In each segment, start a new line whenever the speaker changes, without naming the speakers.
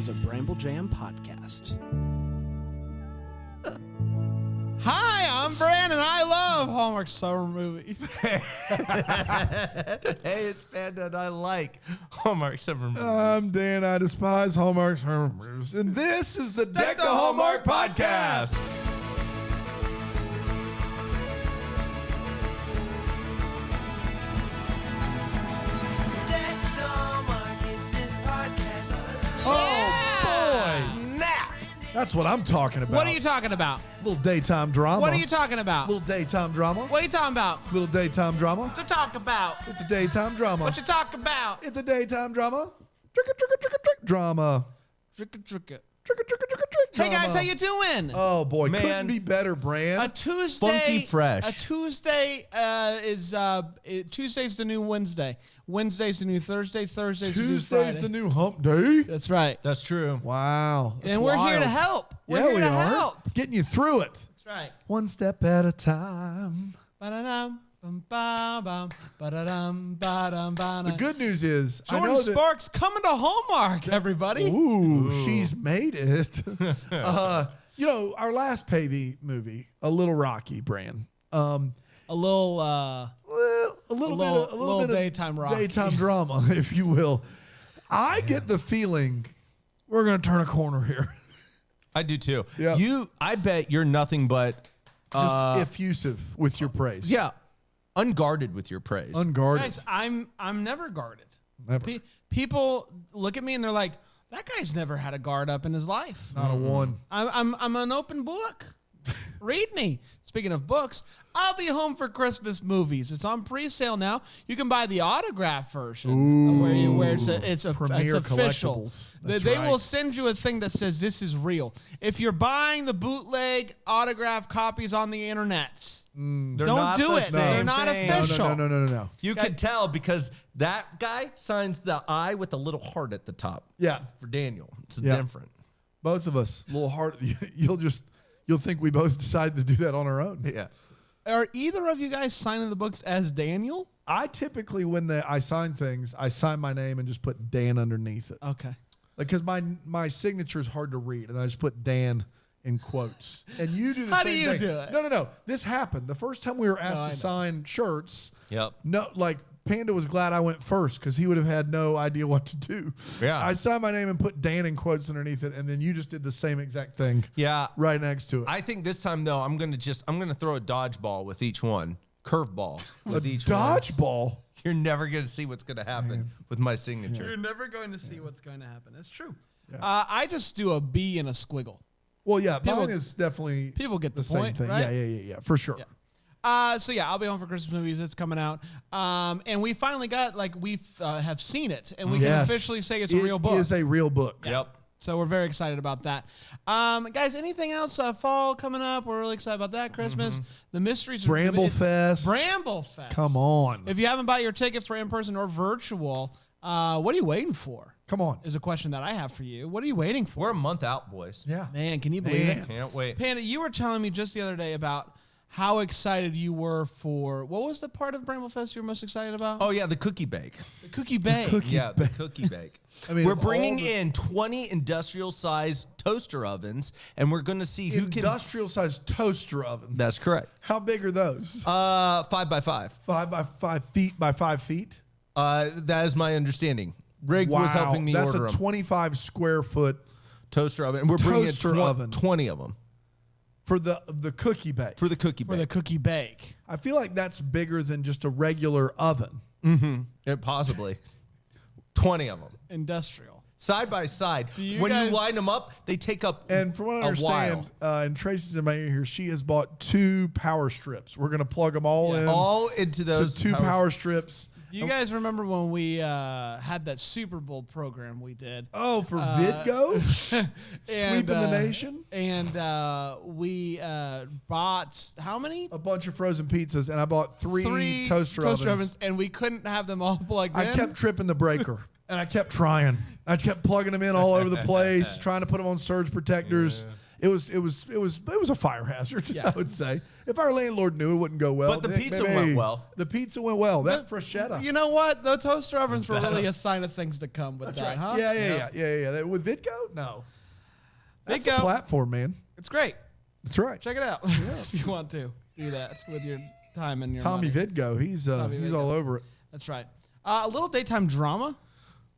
is a Bramble Jam podcast.
Hi, I'm Brandon. I love Hallmark summer movies.
Hey, it's Panda, and I like Hallmark summer movies.
I'm Dan. I despise Hallmark summer movies. And this is the Deck the Hallmark podcast. That's what I'm talking about.
What are you talking about?
Little daytime drama.
What are you talking about?
Little daytime drama.
What are you talking about?
Little daytime drama.
What you talk about?
It's a daytime drama.
What you talk about?
It's a daytime drama. Tricka, tricka, tricka, trick drama.
Tricka, tricka.
Tricka, tricka, tricka, trick
Hey
drama.
guys, how you doing?
Oh boy,
Man.
couldn't be better, Brand.
A Tuesday,
Funky fresh.
A Tuesday Tuesday's the new Wednesday. Wednesday's the new Thursday. Thursday's the new Friday.
Tuesday's the new hump day.
That's right.
That's true.
Wow.
And we're here to help. We're here
we
to
are.
help.
Getting you through it.
That's right.
One step at a time.
Ba-da-dum, bum-ba-bum, ba-da-dum, ba-dum, ba-dum.
The good news is, I
Jordan
know that,
Sparks coming to Hallmark, everybody.
Ooh, she's made it. You know, our last Paevey movie, A Little Rocky, Brand.
A little
A little bit of
daytime Rocky.
daytime drama, if you will. I get the feeling we're going to turn a corner here.
I do too.
Yeah.
I bet you're nothing but
Just effusive with your praise.
unguarded with your praise.
Unguarded.
Guys, I'm never guarded.
Never.
People look at me and they're like, that guy's never had a guard up in his life.
Not a one.
I'm an open book. Read me. Speaking of books, I'll Be Home for Christmas movies. It's on pre-sale now. You can buy the autograph version where it's
Premier
official.
collectibles.
They
That's right.
will send you a thing that says this is real. If you're buying the bootleg autograph copies on the internet,
They're
don't
not
do
the
it.
same
They're not
thing.
official.
No.
You can tell because that guy signs the I with a little heart at the top.
Yeah.
For Daniel. It's
Yeah.
different.
Both of us, a little hard. You'll think we both decided to do that on our own.
Yeah.
Are either of you guys signing the books as Daniel?
I typically, when I sign things, I sign my name and just put Dan underneath it.
Okay.
Because my signature is hard to read, and I just put Dan in quotes. And you do the
How
same
do you
thing.
do it?
No. This happened. The first time we were asked
I
to
know.
sign shirts,
Yep.
Panda was glad I went first because he would have had no idea what to do.
Yeah.
I signed my name and put Dan in quotes underneath it, and then you just did the same exact thing.
Yeah.
Right next to it.
I think this time though, I'm gonna throw a dodgeball with each one. Curveball with each one.
Dodgeball.
You're never gonna see what's gonna happen with my signature.
You're never going to see what's going to happen. That's true. I just do a B and a squiggle.
Well, yeah,
People-
mine is definitely
people get the
same
point,
thing.
right?
Yeah, for sure.
Yeah. So yeah, I'll Be Home for Christmas movies. It's coming out, and we finally got have seen it, and we can
Yes.
officially say it's a real book.
It is a real book.
Yep.
So we're very excited about that. Guys, anything else? Fall coming up. We're really excited about that. Christmas. The mysteries.
Bramblefest.
Bramblefest.
Come on.
If you haven't bought your tickets for in-person or virtual, what are you waiting for?
Come on.
Is a question that I have for you. What are you waiting for?
We're a month out, boys.
Yeah.
Man, can you believe it?
Can't wait.
Panda, you were telling me just the other day about how excited you were for, what was the part of Bramblefest you were most excited about?
Oh yeah, the cookie bake.
The cookie bake.
The cookie bake.
I mean,
we're
of
bringing
all the-
in 20 industrial-sized toaster ovens, and we're going to see who can.
Industrial-sized toaster oven.
That's correct.
How big are those?
5 by 5.
5 by 5 feet by 5 feet?
That is my understanding. Rig
Wow.
was helping me
That's
order
a
them.
25 square foot
Toaster oven, and we're bringing in
toaster oven.
20 of them
for the cookie bake.
for the cookie
For
bake.
the cookie bake.
I feel like that's bigger than just a regular oven.
Yeah, possibly 20 of them
Industrial.
side by side.
you
When
guys-
you line them up, they take up
And from what I
a
understand,
while.
and Tracy's in my ear here, she has bought 2 power strips. We're going to plug them all in
all into
to
those
2 power strips.
You guys remember when we had that Super Bowl program we did?
Oh, for Vidgo?
And,
Sweeping the nation?
And we bought how many?
A bunch of frozen pizzas, and I bought 3 toaster ovens.
and we couldn't have them all plugged in.
I kept tripping the breaker, and I kept trying. I kept plugging them in all over the place, trying to put them on surge protectors. It was a fire hazard.
Yeah.
I would say if our landlord knew, it wouldn't go well.
But the pizza went well.
The pizza went well. That bruschetta.
You know what? The toaster ovens were really a sign of things to come with that, huh?
Yeah. With Vidgo, no. That's a
Vidgo.
platform, man.
It's great.
That's right.
Check it out if you want to do that with your time and your
Tommy
money.
Vidgo, he's
Vidgo.
all over it.
That's right. A little daytime drama.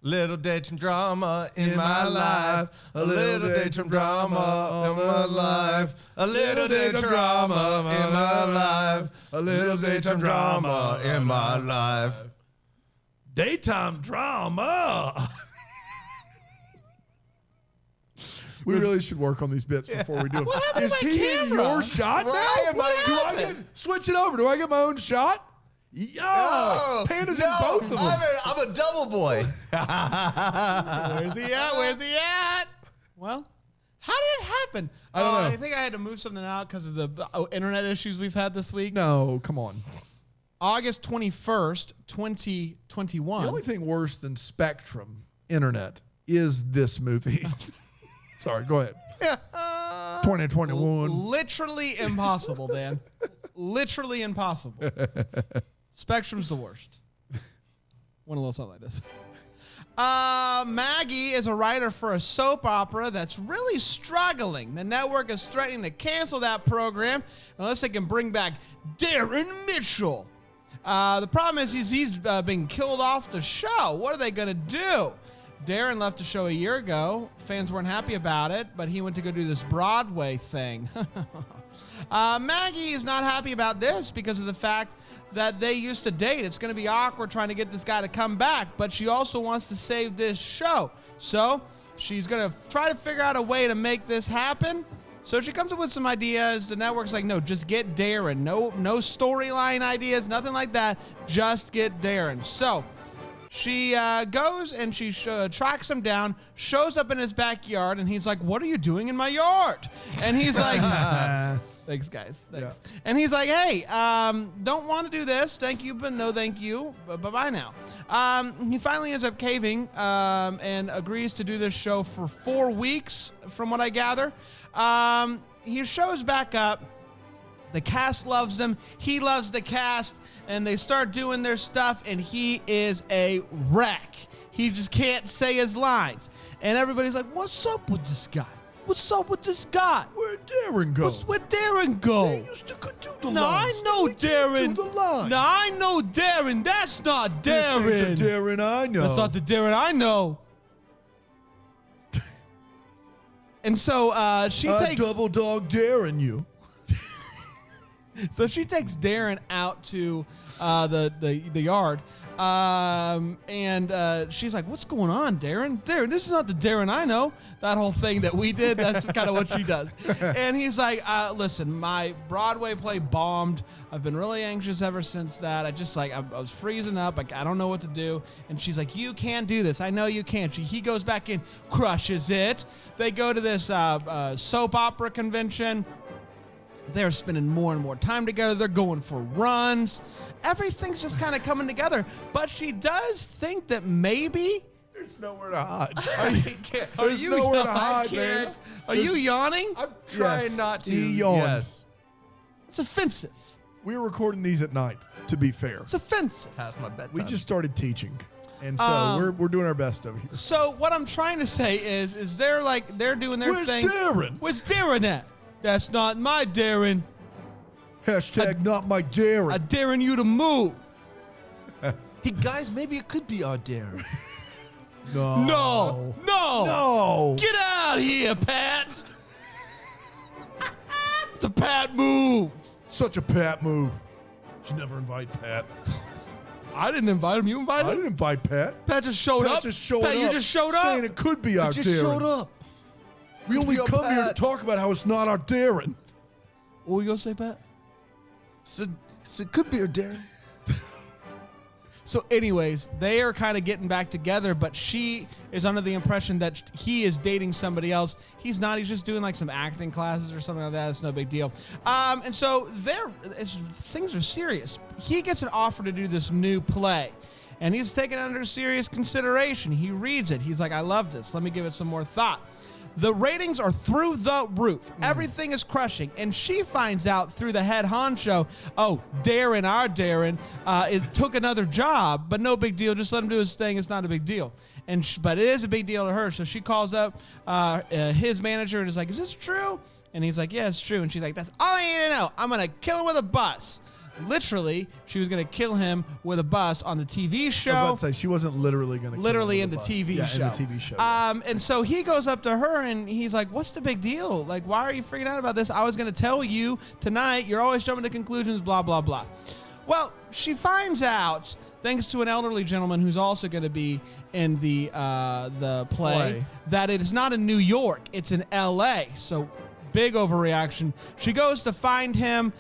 Little daytime drama in my life. A little daytime drama in my life. A little daytime drama in my life. A little daytime drama in my life.
Daytime drama. We really should work on these bits before we do them.
What happened
Is
to my
he
camera?
in your shot now?
What
Do I switch it over? Do I get my own shot? Yo, Panda's in both of them.
I'm a double boy.
Where's he at? Where's he at? Well, how did it happen?
I don't know.
I think I had to move something out because of the internet issues we've had this week.
No, come on.
August 21st, 2021.
The only thing worse than Spectrum internet is this movie. Sorry, go ahead. 2021.
Literally impossible, Dan. Literally impossible. Spectrum's the worst. Want a little something like this. Maggie is a writer for a soap opera that's really struggling. The network is threatening to cancel that program unless they can bring back Darin Mitchell. The problem is he's been killed off the show. What are they going to do? Darin left the show a year ago. Fans weren't happy about it, but he went to go do this Broadway thing. Maggie is not happy about this because of the fact that they used to date. It's going to be awkward trying to get this guy to come back, but she also wants to save this show. So she's going to try to figure out a way to make this happen. So she comes up with some ideas. The network's like, no, just get Darin. No storyline ideas, nothing like that. Just get Darin. So she goes and she tracks him down, shows up in his backyard, and he's like, what are you doing in my yard? And he's like, thanks, guys. Thanks. Yeah. And he's like, hey, don't want to do this. Thank you, but no thank you. Bye-bye now. He finally ends up caving and agrees to do this show for 4 weeks, from what I gather. He shows back up. The cast loves him. He loves the cast. And they start doing their stuff, and he is a wreck. He just can't say his lines. And everybody's like, what's up with this guy? What's up with this guy?
Where'd Darin go?
Where'd Darin go?
They used to do the
No,
lines.
I know Darin.
Do the lines.
No, I know Darin. That's not
This ain't
Darin.
the Darin I know.
That's not the Darin I know. And so she takes
double dog Darin you.
So she takes Darin out to the yard, and she's like, "What's going on, Darin? Darin, this is not the Darin I know." That whole thing that we did, that's kind of what she does. And he's like, "Listen, my Broadway play bombed. I've been really anxious ever since that. I was freezing up. I don't know what to do." And she's like, "You can do this. I know you can." He goes back in, crushes it. They go to this soap opera convention. They're spending more and more time together. They're going for runs. Everything's just kind of coming together. But she does think that maybe...
There's nowhere to hide.
There's
nowhere to hide, man.
Are you yawning?
I'm trying
Yes,
not to.
he yawned.
Yes.
It's offensive.
We're recording these at night, to be fair.
It's offensive.
Past my bedtime.
We just started teaching. And so we're doing our best over here.
So what I'm trying to say is they're doing their
Where's
thing.
Darin?
Where's Darin at? That's not my Darin.
Hashtag not my Darin.
I daring you to move.
Hey, guys, maybe it could be our Darin.
No.
No.
Get out of here, Pat. It's a Pat move.
Such a Pat move. Should never invite Pat.
I didn't invite him. You invited
I
him?
didn't invite Pat.
Pat just showed
Pat
up.
just showed
Pat,
up.
you just showed up.
Saying it could be our
just
Darin.
showed up.
We only
be our
come here to
Pat.
talk about how it's not our Darin.
What were you gonna say, Pat?
So it could be our Darin.
So, anyways, they are kind of getting back together, but she is under the impression that he is dating somebody else. He's not. He's just doing like some acting classes or something like that. It's no big deal. And so things are serious. He gets an offer to do this new play, and he's taken it under serious consideration. He reads it. He's like, I love this. Let me give it some more thought. The ratings are through the roof. Everything is crushing. And she finds out through the head honcho, Darin, our Darin, it took another job, but no big deal. Just let him do his thing. It's not a big deal. But it is a big deal to her. So she calls up his manager and is like, is this true? And he's like, yeah, it's true. And she's like, that's all I need to know. I'm going to kill him with a bus. Literally, she was going to kill him with a bus on the TV show.
I was about to say, she wasn't literally going to kill him
in the
with a bus.
TV show.
In the TV show. Yes.
And so he goes up to her and he's like, what's the big deal? Like, why are you freaking out about this? I was going to tell you tonight. You're always jumping to conclusions, blah, blah, blah. Well, she finds out, thanks to an elderly gentleman who's also going to be in the play, that it is not in New York. It's in L.A., so big overreaction. She goes to find him.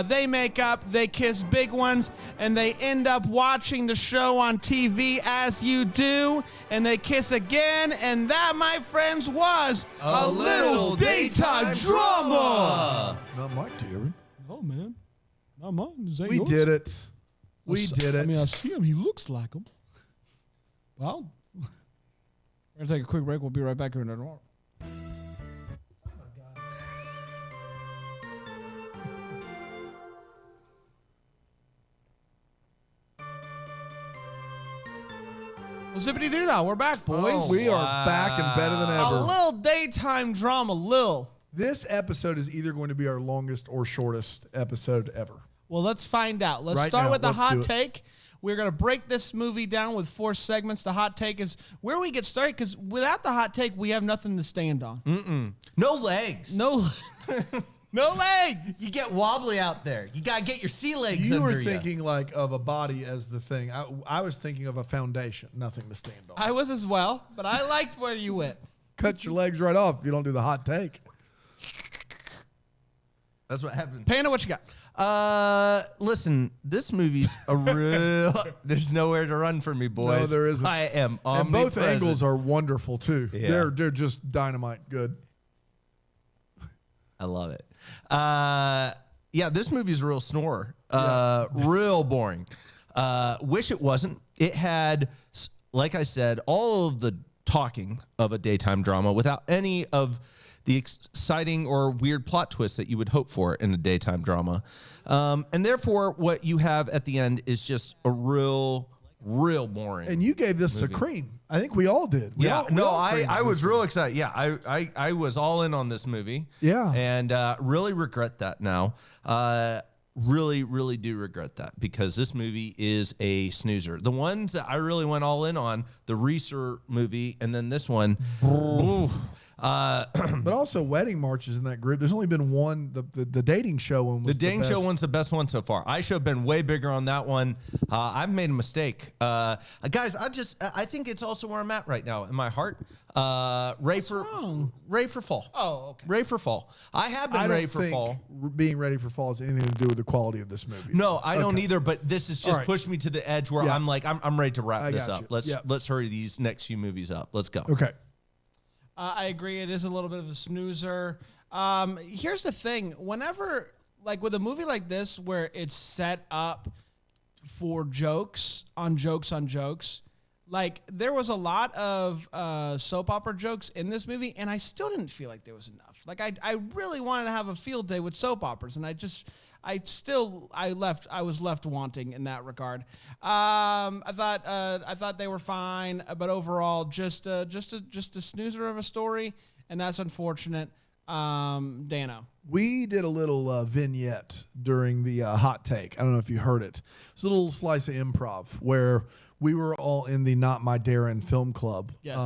They make up. They kiss big ones. And they end up watching the show on TV as you do. And they kiss again. And that, my friends, was a little daytime drama.
Not Mike, Darin.
Oh, man. Not mine. This ain't
We
yours.
did it. We did it.
I mean, I see him. He looks like him. Well, we're going to take a quick break. We'll be right back here in a moment. Well, zippity doo dah, we're back, boys.
We are back and better than ever.
A little daytime drama, Lil.
This episode is either going to be our longest or shortest episode ever.
Well, let's find out. Let's
Right
start
now,
with the
let's do
hot
it.
take. We're going to break this movie down with 4 segments. The hot take is where we get started, because without the hot take, we have nothing to stand on.
No legs.
No, no leg.
You get wobbly out there. You got to get your sea legs
You
under
were thinking like of a body as the thing. I was thinking of a foundation, nothing to stand on.
I was as well, but I liked where you went.
Cut your legs right off if you don't do the hot take.
That's what happened.
Panda, what you got?
Listen, this movie's a real. There's nowhere to run for me, boys.
No, there isn't.
I am
And both
omnipresent.
angles are wonderful too.
Yeah.
They're just dynamite good.
I love it. Yeah, this movie's a real snorer. Real boring. Wish it wasn't. It had, like I said, all of the talking of a daytime drama without any of the exciting or weird plot twists that you would hope for in a daytime drama. And therefore, what you have at the end is just a real boring.
And you gave this a cream. I think we all did.
I was real excited. Yeah, I was all in on this movie.
Yeah.
And really regret that now. Really do regret that, because this movie is a snoozer. The ones that I really went all in on, the Reeser movie, and then this one.
But also Wedding March is in that group. There's only been one. The dating show one was
The dating
best.
show one's the best one so far. I should have been way bigger on that one. I've made a mistake. Guys, I think it's also where I'm at right now in my heart. Ray for fall.
Oh, okay.
Ray for fall. I have been ready for fall.
Being ready for fall has anything to do with the quality of this movie.
No, I don't
Okay.
either, but this has just
All right.
pushed me to the edge where
Yeah.
I'm like, I'm ready to wrap
I
this
got
up.
you.
Let's hurry these next few movies up. Let's go.
Okay.
I agree. It is a little bit of a snoozer. Here's the thing. Whenever, like with a movie like this, where it's set up for jokes on jokes, like there was a lot of soap opera jokes in this movie, and I still didn't feel like there was enough. Like I really wanted to have a field day with soap operas, and I was left wanting in that regard. I thought they were fine, but overall, just a snoozer of a story, and that's unfortunate. Dano.
We did a little vignette during the hot take. I don't know if you heard it. It's a little slice of improv where we were all in the Not My Darin film club.
Yes.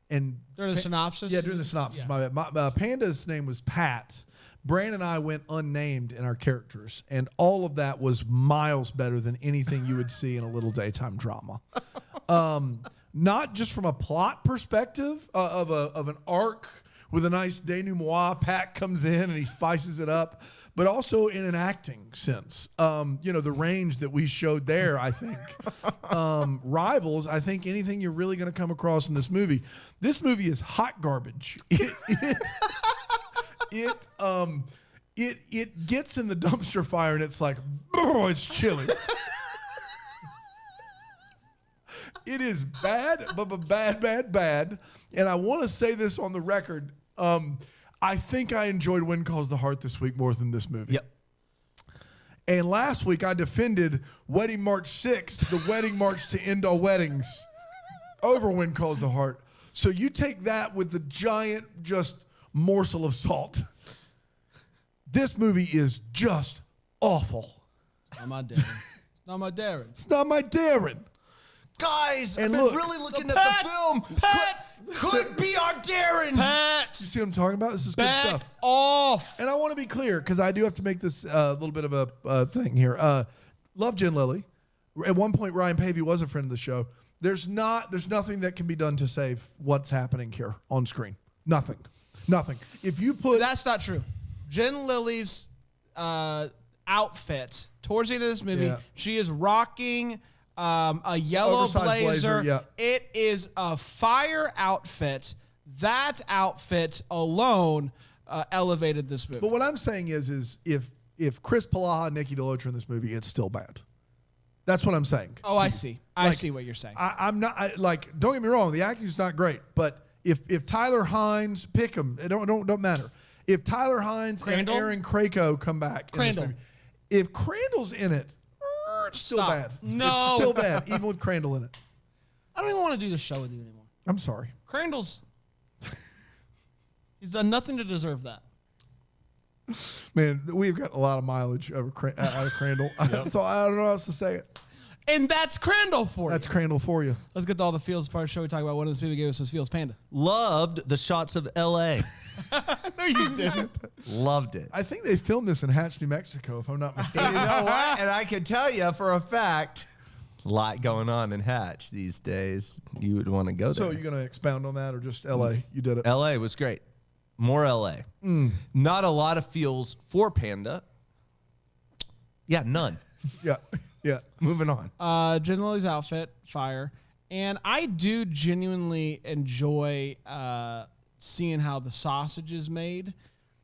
And
During the synopsis?
Yeah, during the synopsis.
Yeah.
My Panda's name was Pat. Brandon and I went unnamed in our characters, and all of that was miles better than anything you would see in a little daytime drama. Not just from a plot perspective of an arc with a nice denouement. Pat comes in and he spices it up, but also in an acting sense. The range that we showed there, I think, rivals, I think, anything you're really going to come across in this movie. This movie is hot garbage. It gets in the dumpster fire and it's like, it's chilly. It is bad, but bad. And I want to say this on the record. I think I enjoyed When Calls the Heart this week more than this movie.
Yep.
And last week I defended Wedding March 6, the wedding march to end all weddings, over When Calls the Heart. So you take that with the giant just morsel of salt. This movie is just awful.
Not my Darin. Not my Darin.
It's not my Darin.
Guys,
And
I've
look,
been really looking at
Pat,
the film. Could be our Darin.
Pat,
You see what I'm talking about? This is good
back
stuff.
off.
And I want to be clear because I do have to make this a little bit of a thing here. Love Jen Lilley. At one point, Ryan Paevey was a friend of the show. There's nothing that can be done to save what's happening here on screen. Nothing. If you put
That's not true. Jen Lilley's outfit towards the end of this movie, she is rocking a yellow
Oversized blazer, yeah.
It is a fire outfit. That outfit alone elevated this movie.
But what I'm saying is if Chris Palaha and Nikki DeLoach are in this movie, it's still bad. That's what I'm saying.
Oh, I see. I see what you're saying.
I'm not don't get me wrong, the acting's not great, but if Tyler Hines, pick him, it don't matter. If Tyler Hines and Aaron Krakow come back in this movie, if Crandall's in it, it's still bad.
No.
It's still bad, even with Crandall in it.
I don't even want to do the show with you anymore.
I'm sorry.
Crandall's he's done nothing to deserve that.
Man, we've got a lot of mileage out of Crandall. So I don't know how else to say it.
And that's Crandall for
That's
you.
Crandall for you.
Let's get to all the feels part of the show. We talk about what in this movie gave us those feels. Panda.
Loved the shots of L.A.
No, you didn't.
Loved it.
I think they filmed this in Hatch, New Mexico, if I'm not mistaken.
You know what? And I can tell you for a fact, a lot going on in Hatch these days. You would want to go there.
So you're going to expound on that or just L.A.? You did it.
L.A. was great. More L.A. Not a lot of feels for Panda. Yeah, none.
Yeah.
Moving on.
Jen Lilley's outfit, fire. And I do genuinely enjoy seeing how the sausage is made.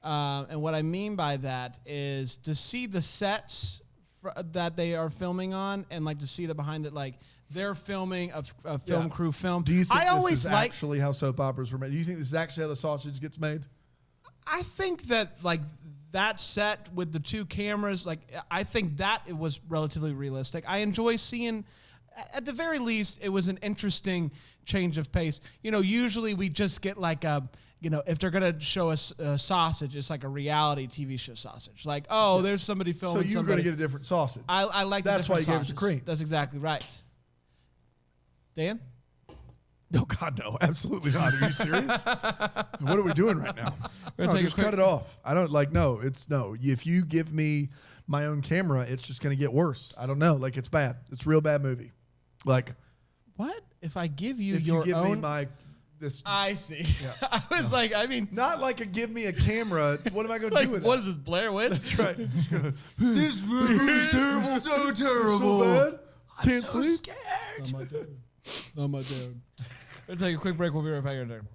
And what I mean by that is to see the sets that they are filming on and like to see the behind it, like they're filming a film crew film.
Do you think
I
this
always
is actually how soap operas were made? Do you think this is actually how the sausage gets made?
I think that like that set with the two cameras, like I think that it was relatively realistic. I enjoy seeing, at the very least, it was an interesting change of pace. You know, usually we just get like a, you know, if they're gonna show us sausage, it's like a reality TV show sausage. Like, oh, there's somebody filming.
So you're going to get a different sausage.
I like.
That's why you gave it to
sausage.
cream.
That's exactly right. Dan?
No, God, no. Absolutely not. Are you serious? What are we doing right now?
We're
No,
gonna take a
just
quick-
cut it off. I don't like, no, it's no. If you give me my own camera, it's just going to get worse. I don't know. Like, it's bad. It's a real bad movie. Like,
What? If I give you
if
your
you give
own?
me my, this,
I see. I was like, I mean,
not like a give me a camera. What am I going to
like,
do with
what
that?
is this, Blair Witch?
That's right.
This movie is terrible. So terrible.
So bad. Can't
so
sleep.
scared.
Not my dad. Not my dad. We'll take a quick break. We'll be right back in a second.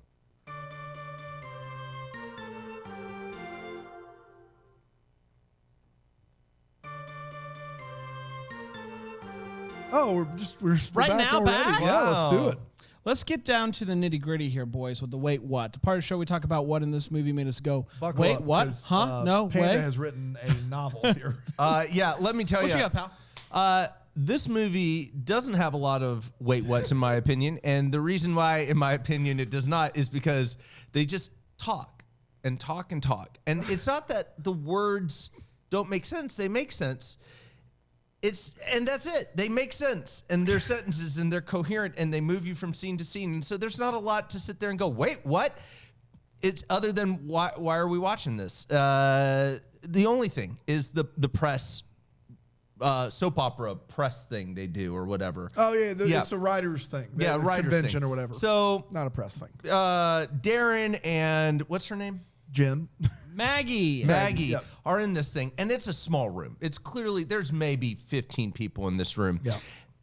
Oh, we're
Right
back
now,
already.
back?
Yeah, let's do it.
Let's get down to the nitty gritty here, boys, with the wait what. The part of the show we talk about what in this movie made us go,
Buckle
wait,
up,
what?
'cause,
Huh? No,
Panda
wait.
has written a novel here.
Yeah, let me tell
What
you.
you got, pal?
This movie doesn't have a lot of wait what's in my opinion, and the reason why, in my opinion, it does not is because they just talk and talk and talk, and it's not that the words don't make sense; they make sense. And that's it. They make sense, and they're sentences, and they're coherent, and they move you from scene to scene, and so there's not a lot to sit there and go, wait, what? It's other than why are we watching this? The only thing is the press. Soap opera press thing they do or whatever.
Oh yeah, it's a writer's thing.
Yeah,
The
writer's
convention
thing.
or whatever.
So
not a press thing.
Darin and what's her name?
Jen.
Maggie.
Maggie
Yep.
are in this thing, and it's a small room. It's clearly there's maybe 15 people in this room.
Yeah.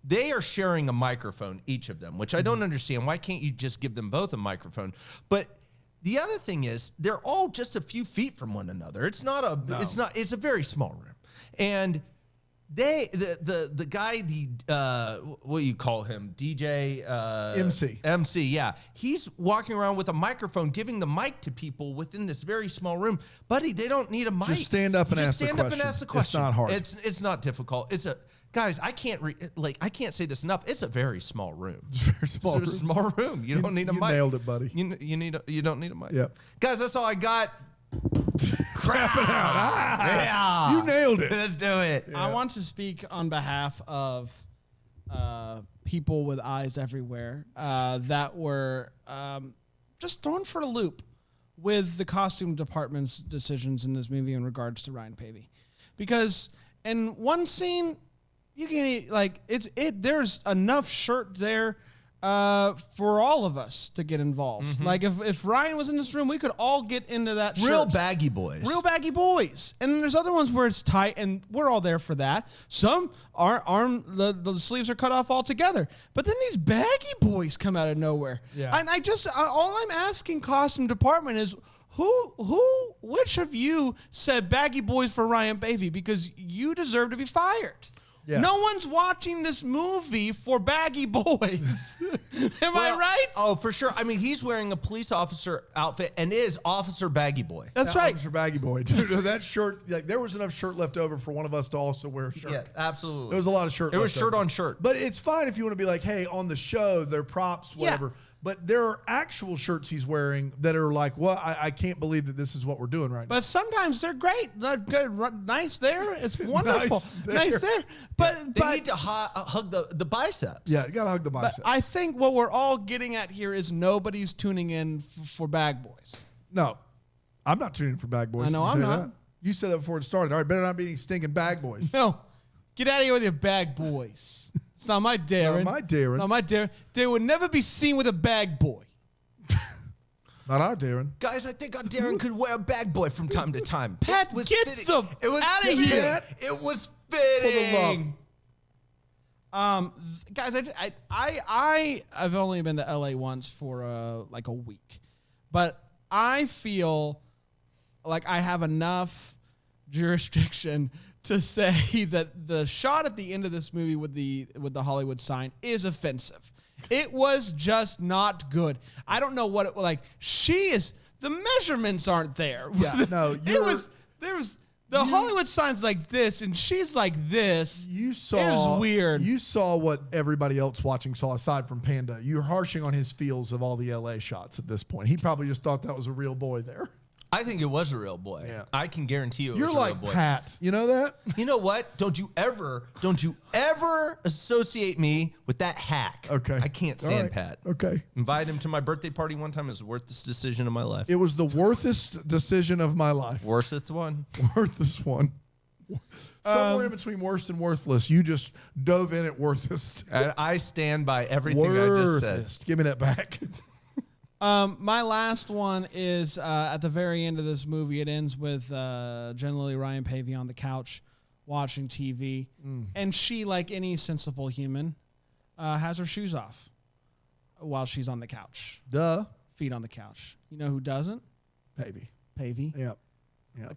They are sharing a microphone, each of them, which I don't understand. Why can't you just give them both a microphone? But the other thing is they're all just a few feet from one another. It's not a.
No.
It's not. It's a very small room, and The guy, what do you call him? DJ MC, yeah. He's walking around with a microphone, giving the mic to people within this very small room. Buddy, they don't need a mic.
Just stand up and ask the question.
Stand up and ask the question.
It's not hard.
It's not difficult. Guys, I can't say this enough. It's a very small room.
It's a very small room.
It's a small room. You don't need a mic.
You nailed it, buddy.
You don't need a mic.
Yep.
Guys, that's all I got.
Crap it out.
Yeah.
You nailed it.
Let's do it.
I want to speak on behalf of people with eyes everywhere that were just thrown for a loop with the costume department's decisions in this movie in regards to Ryan Paevey. Because in one scene, you can there's enough shirt there for all of us to get involved.
Mm-hmm.
Like if Ryan was in this room, we could all get into that shirt.
Real baggy boys. And
And there's other ones where it's tight, and we're all there for that. Some the sleeves are cut off altogether. But then these baggy boys come out of nowhere.
Yeah.
And all I'm asking costume department is, which of you said baggy boys for Ryan Paevey? Because you deserve to be fired.
Yes.
No one's watching this movie for baggy boys. Am I right?
Oh, for sure. I mean, he's wearing a police officer outfit and is Officer Baggy Boy.
That's right.
Officer Baggy Boy. Dude, that shirt, there was enough shirt left over for one of us to also wear a shirt.
Yeah, absolutely.
There was a lot of shirt
It was
left
shirt
over.
on shirt.
But it's fine if you want to be like, hey, on the show, they're props, whatever.
Yeah.
But there are actual shirts he's wearing that are like, well, I can't believe that this is what we're doing right now.
But sometimes they're great. They're good, nice there. It's wonderful. Nice there. But
They need to hug the biceps.
Yeah, you got to hug the biceps.
I think what we're all getting at here is nobody's tuning in for bag boys.
No, I'm not tuning in for bag boys.
I know
I'll
I'm
tell you
not.
that. You said that before it started. All right, better not be any stinking bag boys.
No. Get out of here with your bag boys. It's not my Darin.
Not my Darin.
Not my Darin. They would never be seen with a bag boy.
Not our Darin.
Guys, I think our Darin could wear a bag boy from time to time.
Pat,
It was
get
fitting.
the
It was
outta
fitting.
here.
It was
For the
fitting.
love.
Guys, I've only been to LA once for like a week, but I feel like I have enough jurisdiction to say that the shot at the end of this movie with the Hollywood sign is offensive. It was just not good. I don't know what it like. The measurements aren't there.
Yeah, no,
there was the Hollywood sign's like this, and she's like this.
You saw.
It was weird.
You saw what everybody else watching saw aside from Panda. You're harshing on his feels of all the LA shots at this point. He probably just thought that was a real boy there.
I think it was a real boy.
Yeah.
I can guarantee you it
You're
was a real
like
boy.
Pat. You know that?
You know what? Don't you ever associate me with that hack.
Okay.
I can't
All
stand
right.
Pat.
Okay.
Invite him to my birthday party one time. It was the worstest decision of my life.
It was the worthest decision of my life.
Worstest one.
Worthest one. Somewhere in between worst and worthless. You just dove in at worthest.
And I stand by everything I just said.
Worthest. Give me that back.
My last one is at the very end of this movie. It ends with Jen Lilley, Ryan Paevey on the couch watching TV. And she, like any sensible human, has her shoes off while she's on the couch.
Duh.
Feet on the couch. You know who doesn't?
Baby.
Paevey.
Yep. Yep.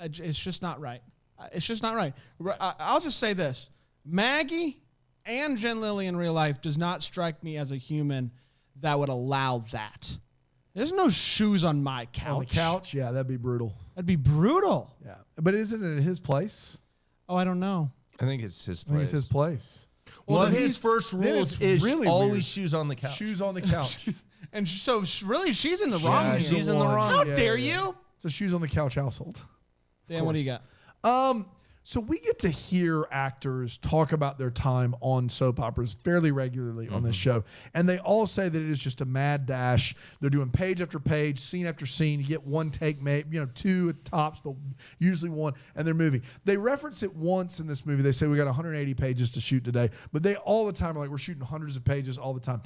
It's just not right. It's just not right. I'll just say this. Maggie and Jen Lilley in real life does not strike me as a human that would allow that. There's no shoes on my couch.
On the couch? Yeah, that'd be brutal.
That'd be brutal.
Yeah. But isn't it his place?
Oh, I don't know.
I think it's his
I think
place.
it's his place.
One of
then
his first
then
rules
it's
is
really
always
weird.
shoes on the couch.
Shoes on the couch.
And so really she's in the wrong
Yeah,
here.
she's in the wrong.
How
Yeah,
dare
yeah.
you?
It's a shoes on the couch household.
Dan, what do you got?
So we get to hear actors talk about their time on soap operas fairly regularly on this show. And they all say that it is just a mad dash. They're doing page after page, scene after scene. You get one take, maybe, two at tops, but usually one, and they're moving. They reference it once in this movie. They say we got 180 pages to shoot today. But they all the time are like, we're shooting hundreds of pages all the time.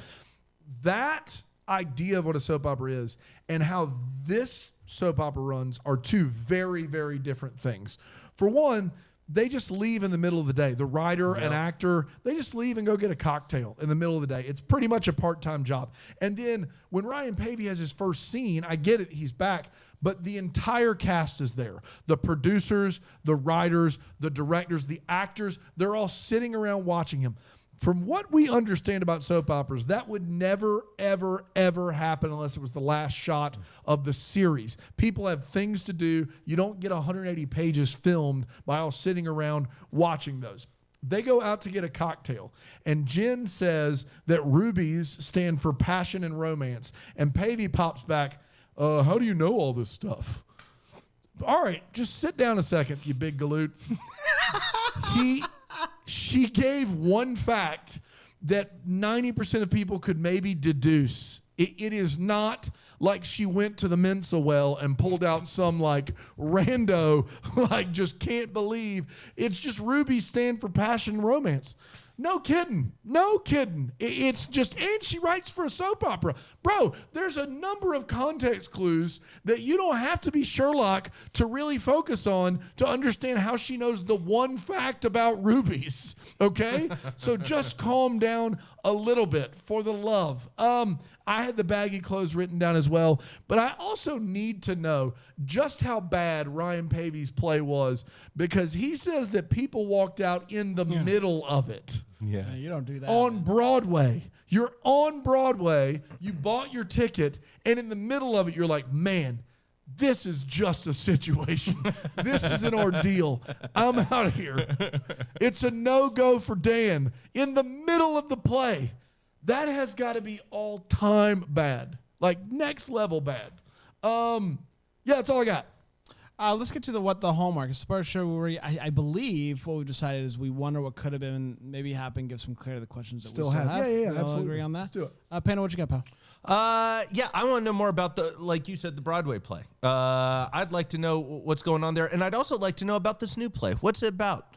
That idea of what a soap opera is and how this soap opera runs are two very, very different things. For one, they just leave in the middle of the day. The writer and actor, they just leave and go get a cocktail in the middle of the day. It's pretty much a part-time job. And then when Ryan Paevey has his first scene, I get it, he's back, but the entire cast is there. The producers, the writers, the directors, the actors, they're all sitting around watching him. From what we understand about soap operas, that would never, ever, ever happen unless it was the last shot of the series. People have things to do. You don't get 180 pages filmed by all sitting around watching those. They go out to get a cocktail, and Jen says that rubies stand for passion and romance, and Paevey pops back, how do you know all this stuff? All right, just sit down a second, you big galoot. She gave one fact that 90% of people could maybe deduce. It is not like she went to the Mensa well and pulled out some like rando, like just can't believe. It's just rubies stand for passion and romance. No kidding. No kidding. It's just, and she writes for a soap opera. Bro, there's a number of context clues that you don't have to be Sherlock to really focus on to understand how she knows the one fact about rubies. Okay? So just calm down a little bit for the love. I had the baggy clothes written down as well, but I also need to know just how bad Ryan Paevey's play was, because he says that people walked out in the middle of it.
Yeah.
You don't do that.
On Broadway. You're on Broadway, you bought your ticket, and in the middle of it, you're like, man, this is just a situation. This is an ordeal. I'm out of here. It's a no-go for Dan. In the middle of the play. That has got to be all-time bad. Like, next level bad. Yeah, that's all I got.
Let's get to what the Hallmark. It's part of the show where I believe what we've decided is we wonder what could have been, maybe happened, give some clarity to the questions that
Still
we still
have.
have.
Yeah,
We all
absolutely.
agree on that?
Let's do it.
Panda, what you got, pal?
Yeah, I want to know more about like you said, the Broadway play. I'd like to know what's going on there, and I'd also like to know about this new play. What's it about?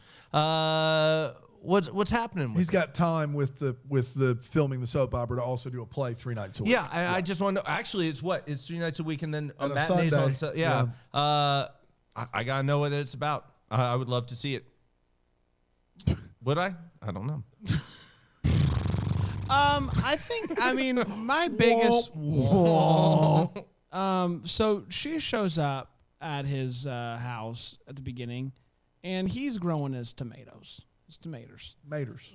What's happening with
He's got time with the filming the soap opera to also do a play 3 nights a week.
Yeah, I just want to know. Actually, it's 3 nights a week and then
And a
matinees
Sunday.
on. Yeah. I got to know what it's about. I would love to see it. Would I? I don't know.
I think, my biggest... So she shows up at his house at the beginning, and he's growing his tomatoes. His tomatoes. Maters.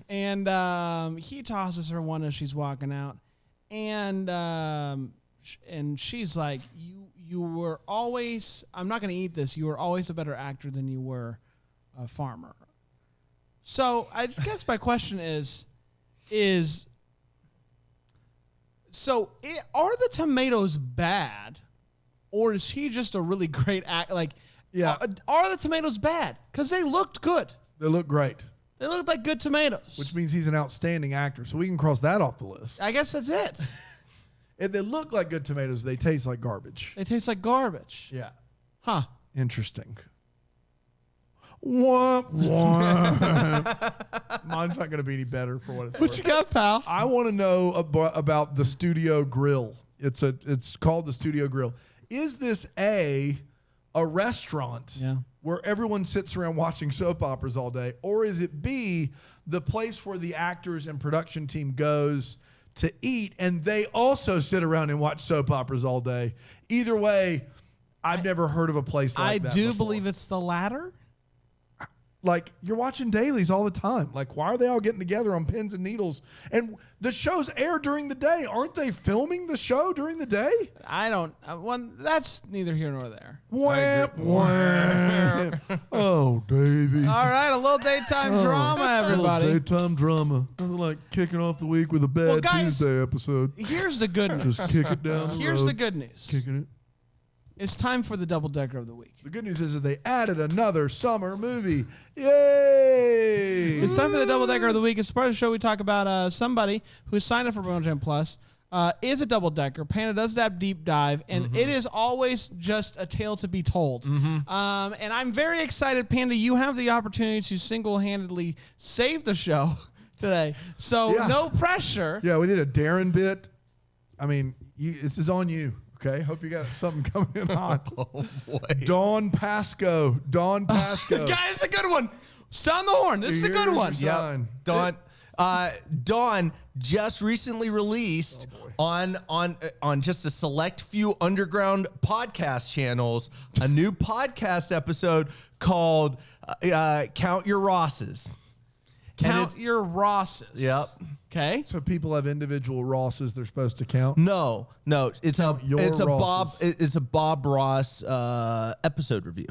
And he tosses her one as she's walking out, and she's like, you were always, I'm not going to eat this, you were always a better actor than you were a farmer. So I guess my question is are the tomatoes bad, or is he just a really great actor? Like,
Yeah.
are the tomatoes bad? Because they looked good.
They look great,
They looked like good tomatoes.
which means he's an outstanding actor. So we can cross that off the list.
I guess that's it.
If they look like good tomatoes, they taste like garbage.
They taste like garbage.
Yeah.
Huh.
Interesting. Wah, wah. Mine's not going to be any better for what it's
What
worth.
you got, pal?
I want to know about the Studio Grill. It's called the Studio Grill. Is this a restaurant where everyone sits around watching soap operas all day, or is it B, the place where the actors and production team goes to eat and they also sit around and watch soap operas all day? Either way, I've never heard of a place like that.
I do
before.
believe it's the latter.
Like, you're watching dailies all the time. Like, why are they all getting together on pins and needles? And the shows air during the day. Aren't they filming the show during the day?
I don't. That's neither here nor there.
Wham, wham. Oh, Davey.
All right, a little daytime drama, everybody.
Daytime drama. Nothing like kicking off the week with a bad
Well, guys,
Tuesday episode.
Here's the good news.
Just kick it down the
Here's
road.
the good news.
Kicking it.
It's time for the double decker of the week.
The good news is that they added another summer movie. Yay!
It's time for the double decker of the week. It's part of the show we talk about somebody who signed up for Bonjam Plus is a double decker. Panda does that deep dive, and it is always just a tale to be told. And I'm very excited, Panda. You have the opportunity to single-handedly save the show today, so no pressure.
Yeah, we did a Darin bit. I mean, this is on you. Okay, hope you got something coming on.
Oh boy.
Dawn Pasco. Dawn Pasco.
Guys, it's a good one. Sound the horn. This is a good
Here's
one.
your sign.
Dawn. Dawn just recently released on just a select few underground podcast channels a new podcast episode called Count Your Rosses.
Count your Rosses.
Yep.
Okay.
So people have individual Rosses they're supposed to count.
No, it's
your
it's a Bob Ross episode review.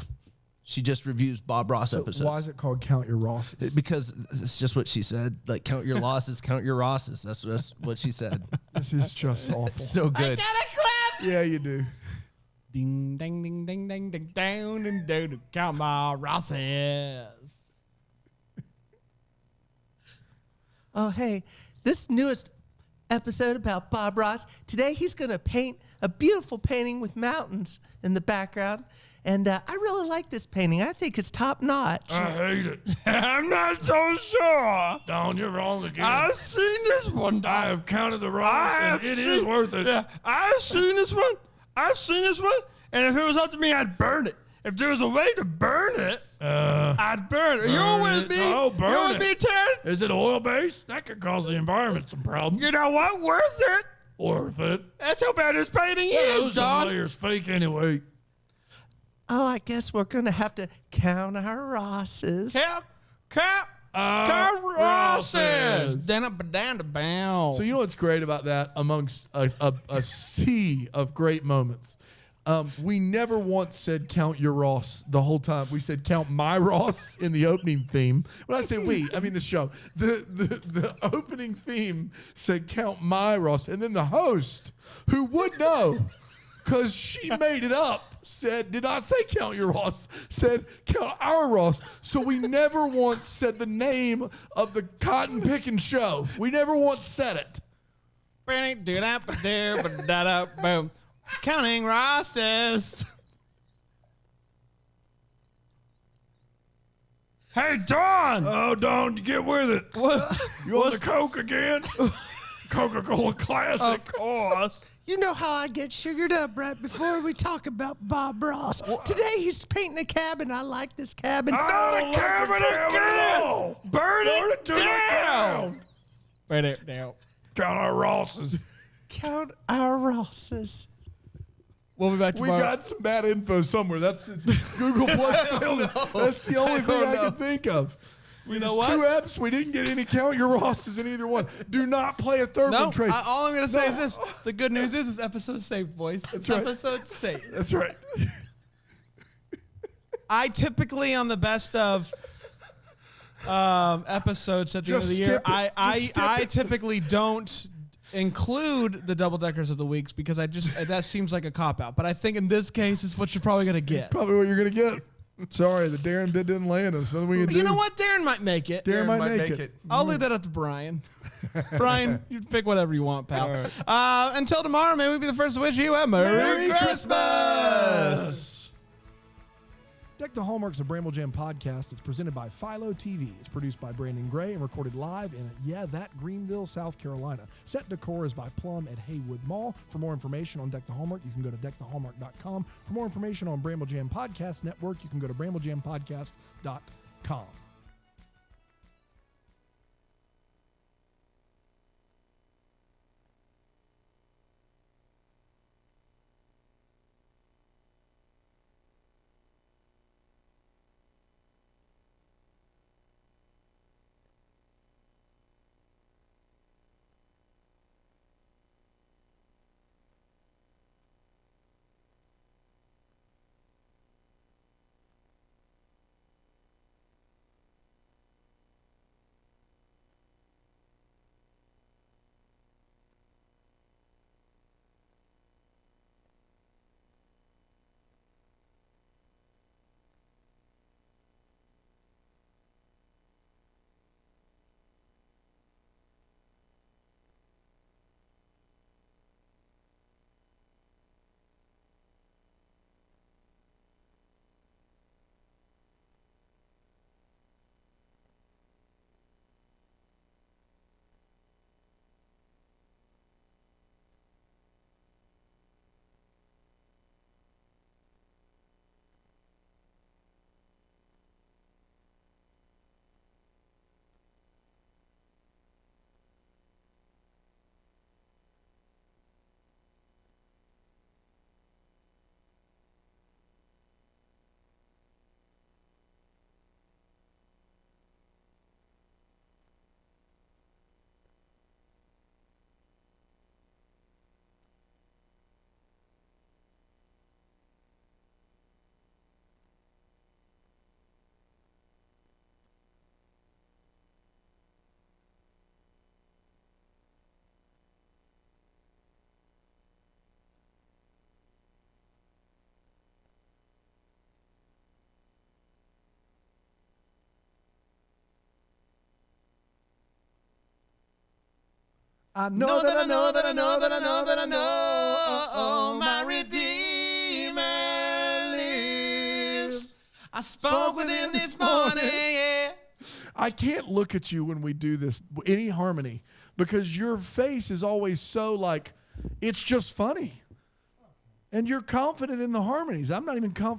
She just reviews Bob Ross episodes.
Why is it called Count Your Rosses?
Because it's just what she said. Like, count your losses, count your Rosses. That's what she said.
This is just awful.
So good.
Yeah, you do.
Ding, ding, ding, ding, ding, ding, down and down. Count my Rosses.
Oh, hey, this newest episode about Bob Ross. Today he's going to paint a beautiful painting with mountains in the background. And I really like this painting. I think it's top notch.
I hate it.
I'm not so sure.
Don, you're wrong again.
I've seen this one.
I have counted the Ross, and it is worth it.
Yeah, I've seen this one. And if it was up to me, I'd burn it. If there was a way to burn it, I'd burn it. You're with me?
Oh, burn
You're with
it.
me, Ted?
Is it oil-based? That could cause the environment some problems.
You know what? Worth it.
Worth it.
That's how bad this painting is,
Those
Don.
layers fake anyway.
Oh, I guess we're going to have to count our Rosses.
Cap Rosses. Down up and down to bound.
So you know what's great about that amongst a sea of great moments? We never once said count your Ross the whole time. We said count my Ross in the opening theme. When I say we, I mean the show. The opening theme said count my Ross. And then the host, who would know, because she made it up, did not say count your Ross, said count our Ross. So we never once said the name of the cotton picking show. We never once said it.
Boom. Counting Rosses. Hey, Don.
Oh, Don, get with it.
What?
You want the Coke again? Coca-Cola Classic.
Of course.
You know how I get sugared up right before we talk about Bob Ross. Today he's painting a cabin. I like this cabin.
Not a cabin again.
Burn it
to the ground.
Burn it down.
Count our Rosses.
Count our Rosses.
We'll be back
We
tomorrow.
got some bad info somewhere. That's Google Plus. That's the only thing I can think of.
You know
There's
what?
2 apps. We didn't get any count your Rosses in either one. Do not play a third
No,
one, Trace.
all I'm going to say is this. The good news is this episode's saved, boys. That's
right.
Episode saved.
That's right.
I typically, on the best of episodes at the end of the year, I typically don't include the double deckers of the weeks because that seems like a cop out. But I think in this case, it's what you're probably going to get.
Probably what you're going to get. Sorry, the Darin bid didn't land us. Nothing we can do.
You know what? Darren might make it.
Darin might make it.
I'll leave that up to Brian. Brian, you pick whatever you want, pal. Until tomorrow, may we be the first to wish you a Merry Christmas!
Deck the Hallmark's a Bramble Jam podcast. It's presented by Philo TV. It's produced by Brandon Gray and recorded live in, Greenville, South Carolina. Set decor is by Plum at Haywood Mall. For more information on Deck the Hallmark, you can go to deckthehallmark.com. For more information on Bramble Jam Podcast Network, you can go to bramblejampodcast.com. I know that I know that I know that I know
that I know my Redeemer lives. I spoke with him this morning, yeah.
I can't look at you when we do this, any harmony, because your face is always so like, it's just funny. And you're confident in the harmonies. I'm not even confident.